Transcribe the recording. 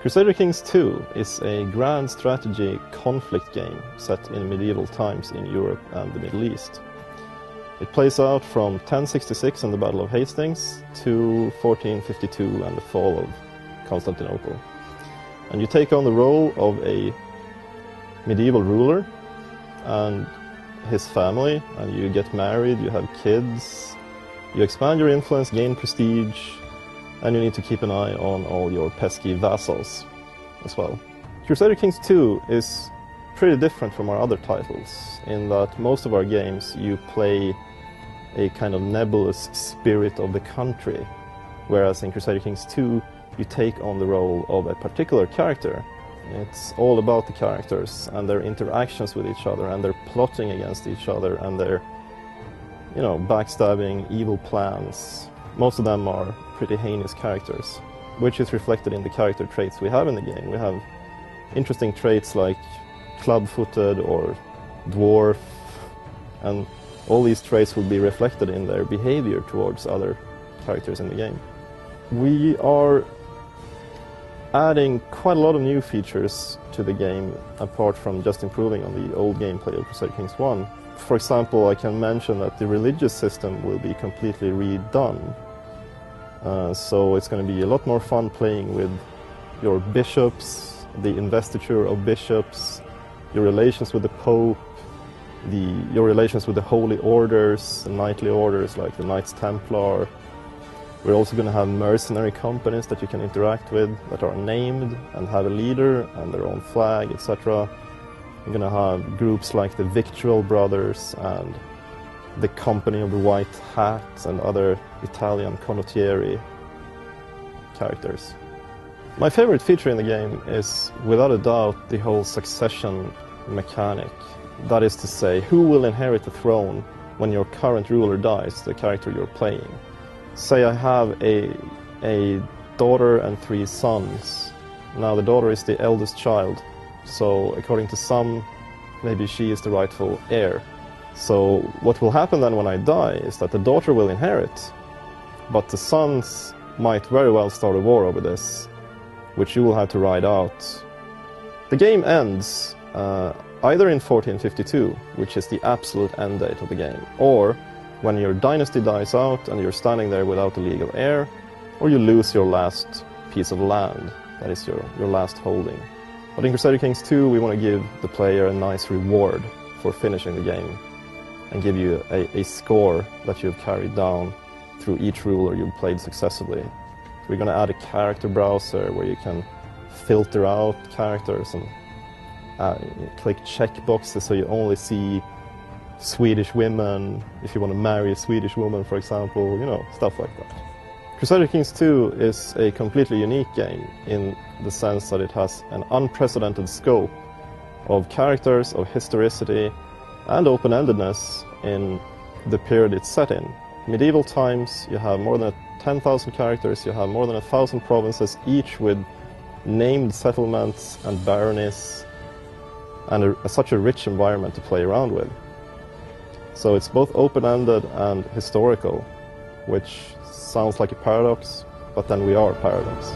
Crusader Kings 2 is a grand strategy conflict game set in medieval times in Europe and the Middle East. It plays out from 1066 and the Battle of Hastings to 1452 and the fall of Constantinople. And you take on the role of a medieval ruler and his family, and you get married, you have kids, you expand your influence, gain prestige, and you need to keep an eye on all your pesky vassals as well. Crusader Kings 2 is pretty different from our other titles in that most of our games you play a kind of nebulous spirit of the country, whereas in Crusader Kings 2 you take on the role of a particular character. It's all about the characters and their interactions with each other and their plotting against each other and their, backstabbing, evil plans. Most of them are pretty heinous characters, which is reflected in the character traits we have in the game. We have interesting traits like club-footed or dwarf, and all these traits will be reflected in their behavior towards other characters in the game. We are adding quite a lot of new features to the game, apart from just improving on the old gameplay of Crusader Kings 1. For example, I can mention that the religious system will be completely redone. So it's going to be a lot more fun playing with your bishops, the investiture of bishops, your relations with the Pope, your relations with the holy orders, the knightly orders like the Knights Templar. We're also going to have mercenary companies that you can interact with that are named and have a leader and their own flag, etc. We're going to have groups like the Victual Brothers and the Company of the White Hat and other Italian condottieri characters. My favorite feature in the game is, without a doubt, the whole succession mechanic. That is to say, who will inherit the throne when your current ruler dies, the character you're playing. Say I have a daughter and 3 sons. Now the daughter is the eldest child, so according to some, maybe she is the rightful heir. So what will happen then when I die is that the daughter will inherit, but the sons might very well start a war over this, which you will have to ride out. The game ends either in 1452, which is the absolute end date of the game, or when your dynasty dies out and you're standing there without a legal heir, or you lose your last piece of land, that is your last holding. But in Crusader Kings 2 we want to give the player a nice reward for finishing the game and give you a score that you've carried down through each ruler you've played successively. So we're going to add a character browser where you can filter out characters and click checkboxes so you only see Swedish women, if you want to marry a Swedish woman, for example, stuff like that. Crusader Kings 2 is a completely unique game in the sense that it has an unprecedented scope of characters, of historicity, and open-endedness in the period it's set in. Medieval times, you have more than 10,000 characters, you have more than 1,000 provinces, each with named settlements and baronies, and such a rich environment to play around with. So it's both open-ended and historical, which sounds like a paradox, but then we are a paradox.